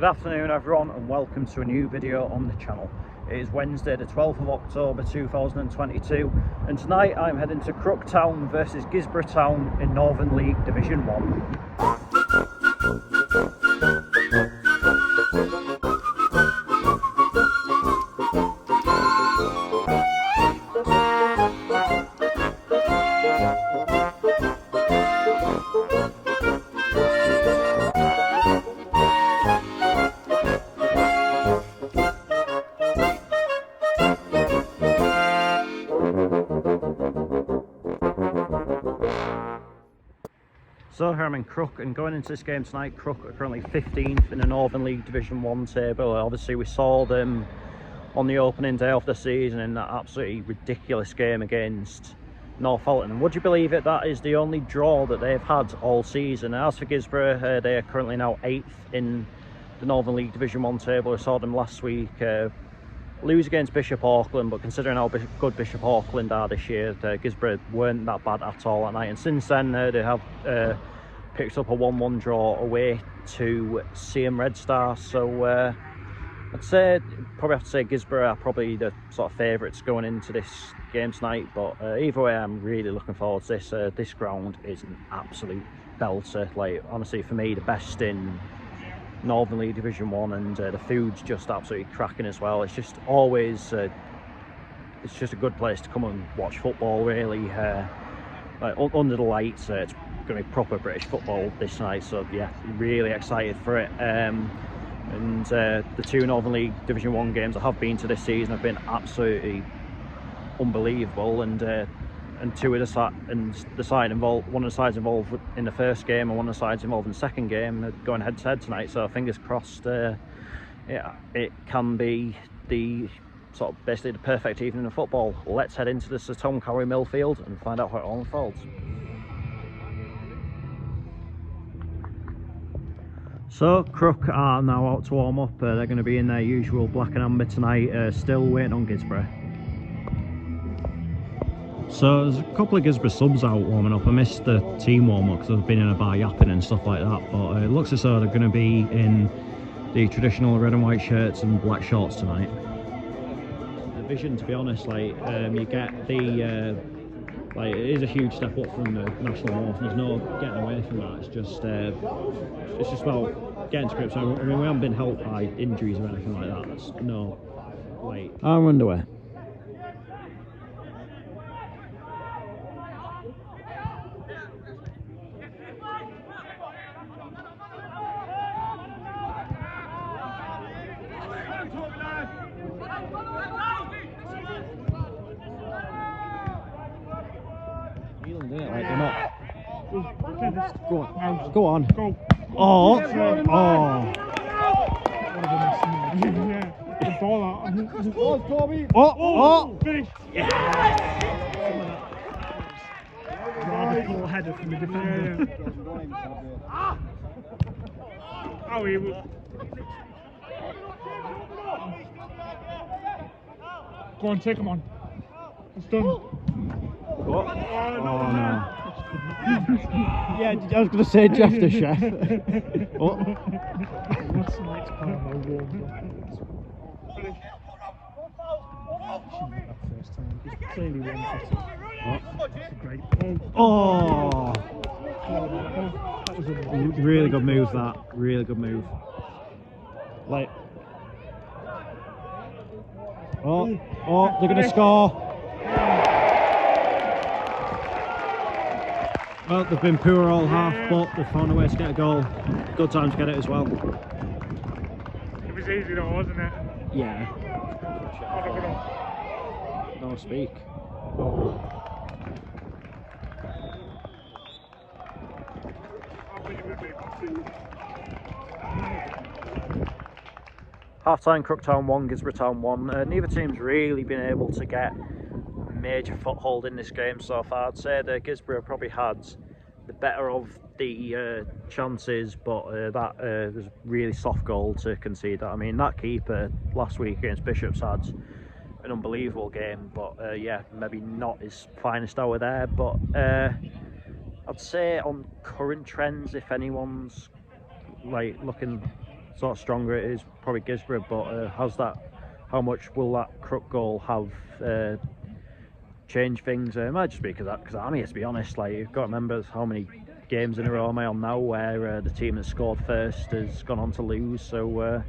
Good afternoon everyone and welcome to a new video on the channel. It is Wednesday the 12th of October 2022 and tonight I'm heading to Crook Town versus Guisborough Town in Northern League Division 1. So here I'm in Crook, and going into this game tonight, Crook are currently 15th in the Northern League Division 1 table. Obviously we saw them on the opening day of the season in that absolutely ridiculous game against Northallerton. Would you believe it, that is the only draw that they've had all season. As for Guisborough, they are currently now 8th in the Northern League Division 1 table. I saw them last week lose against Bishop Auckland, but considering how good Bishop Auckland are this year, Guisborough weren't that bad at all that night, and since then they have picked up a 1-1 draw away to CM Red Star. So I'd say, probably have to say Guisborough are probably the sort of favourites going into this game tonight, but either way I'm really looking forward to this. This ground is an absolute belter, like honestly for me the best in Northern League Division 1, and the food's just absolutely cracking as well. It's just always it's just a good place to come and watch football really. Like under the lights, it's going to be proper British football this night, so yeah, really excited for it. And the two Northern League Division 1 games I have been to this season have been absolutely unbelievable, and two of the side involved, one of the sides involved in the first game and one of the sides involved in the second game going head to head tonight. So fingers crossed, yeah, it can be the sort of basically the perfect evening of football. Let's head into the Sir Tom Cowie Millfield and find out how it all unfolds. So Crook are now out to warm up. They're going to be in their usual black and amber tonight, still waiting on Guisborough. So there's a couple of Guisborough subs out warming up. I missed the team warm up because I've been in a bar yapping and stuff like that, but it looks as though they're going to be in the traditional red and white shirts and black shorts tonight. The vision, to be honest, like you get the like it is a huge step up from the national north, and there's no getting away from that. It's just about getting to grips. I mean, we haven't been helped by injuries or anything like that. That's no, like I'm underwear. Like they're not. Go on. Go. Oh. Oh. Oh. Finish. Yeah. Rather poor header from the defender. Oh, he was. Go on, take him on. It's done. What? Oh no. Yeah, I was going to say Jeff the chef. Oh. Last night's Palmer warmed up. First time. He's clearly one-footed. That's a great goal. Oh. That was a Really good move, that. Really good move. Like. Oh, they're going to score. Well, they've been poor all half, but they've found a way to get a goal. Good time to get it as well. It was easy though, wasn't it? Yeah. No speak. Half-time, Crook Town 1, Guisborough Town 1. Neither team's really been able to get a major foothold in this game so far. I'd say that Guisborough probably had the better of the chances, but that was a really soft goal to concede that. I mean, that keeper last week against Bishop's had an unbelievable game, but yeah, maybe not his finest hour there. But I'd say on current trends, if anyone's like looking sort of stronger it is, probably Guisborough, but how much will that Crook goal have changed things? It might just be because I'm here, to be honest. Like, you've got to remember how many games in a row am I on now where the team that scored first has gone on to lose. So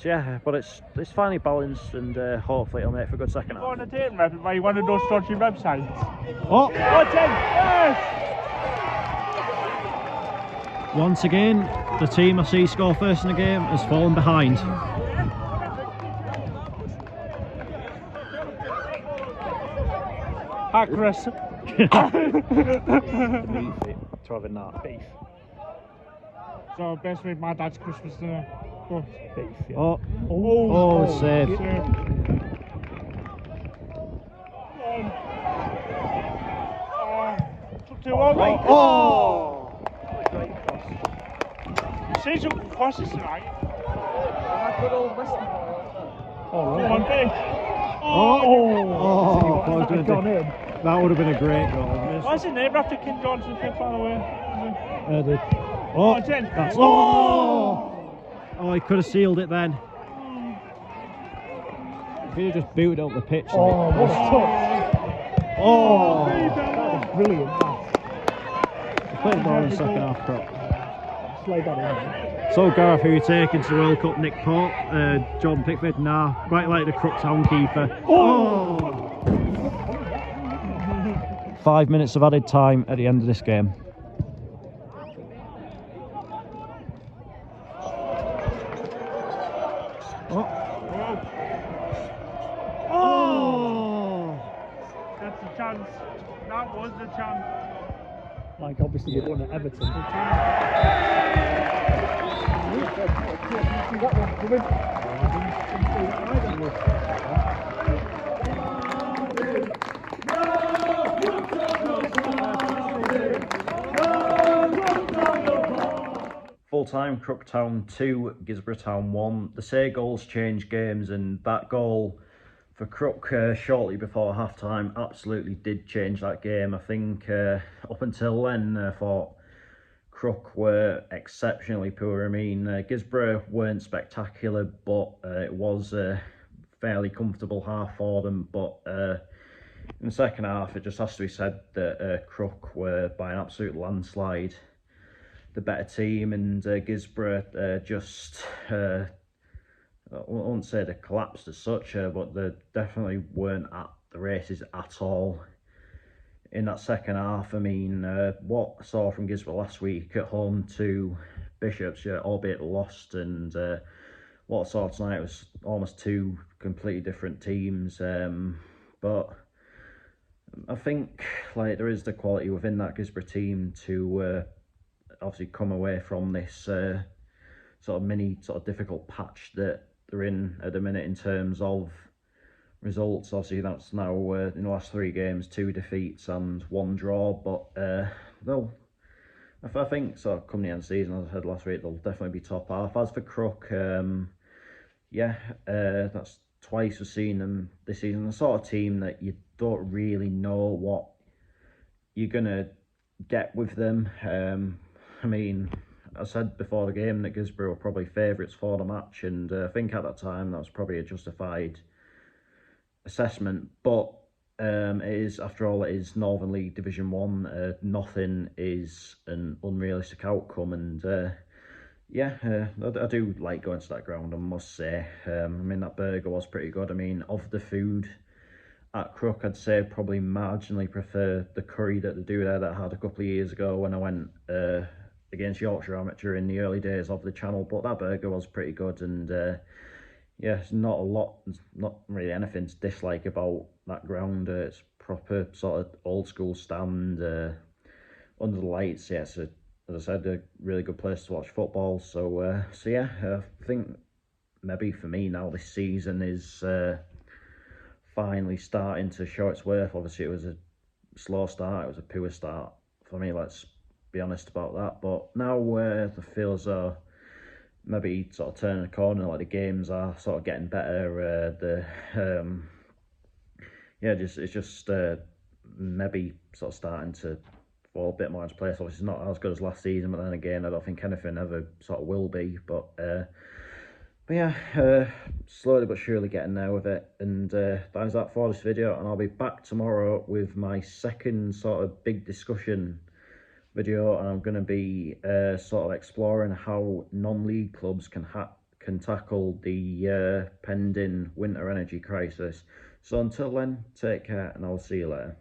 yeah, but it's finally balanced, and hopefully it'll make for a good second half. On a dating web by one of those dodgy websites. Oh! Yes! Once again, the team I see score first in the game has fallen behind. Hi, Chris. Beef it, to having that. Beef. So, best with my dad's Christmas dinner. Good. Beef, yeah. Oh, save. Took too long, mate. Oh! See some crosses tonight. Good old Western. Oh, one fish. That would have been a great goal. Why is it neighbour after King Johnson fell far away? Oh, Jen. that's, oh, he could have sealed it then. If he had just booted up the pitch. Oh, what a touch. Oh, That was brilliant. he's playing more in the second half, Crook. Slay that in. So Gareth, who you're taking to the World Cup, Nick Pope, John Pickford, quite like the Crook Town keeper. Oh! 5 minutes of added time at the end of this game. That's the chance. That was the chance. Like, obviously, they won at Everton. Full time, Crook Town 2, Guisborough Town 1. The say goals change games, and that goal for Crook shortly before half time absolutely did change that game. I think up until then I thought Crook were exceptionally poor. I mean, Guisborough weren't spectacular, but it was a fairly comfortable half for them. But in the second half, it just has to be said that Crook were by an absolute landslide the better team, and Guisborough just I won't say they collapsed as such, but they definitely weren't at the races at all in that second half. I mean, what I saw from Guisborough last week at home to Bishops, albeit lost, and what I saw tonight was almost two completely different teams. But I think like there is the quality within that Guisborough team to obviously come away from this sort of difficult patch that they're in at the minute in terms of results. Obviously that's now in the last 3 games 2 defeats and 1 draw, but I think sort of coming the end of the season, as I said last week, they'll definitely be top half. As for Crook, that's twice we've seen them this season. The sort of team that you don't really know what you're gonna get with them. I mean, I said before the game that Guisborough were probably favourites for the match, and I think at that time that was probably a justified assessment. But it is, after all, it is Northern League Division 1. Nothing is an unrealistic outcome, and I do like going to that ground, I must say. I mean, that burger was pretty good. I mean, of the food at Crook, I'd say probably marginally prefer the curry that they do there that I had a couple of years ago when I went against Yorkshire Amateur in the early days of the channel. But that burger was pretty good, and it's not really anything to dislike about that ground. It's proper sort of old school stand under the lights. Yeah, it's as I said, a really good place to watch football. So I think maybe for me now this season is finally starting to show its worth. Obviously it was a slow start, it was a poor start for me, let's be honest about that, but now I feel as though maybe sort of turning a corner, like the games are sort of getting better. It's just maybe sort of starting to fall a bit more into place. Obviously, it's not as good as last season, but then again, I don't think anything ever sort of will be. But yeah, slowly but surely getting there with it. And that is that for this video, and I'll be back tomorrow with my second sort of big discussion video, and I'm going to be sort of exploring how non-league clubs can tackle the pending winter energy crisis. So until then, take care, and I'll see you later.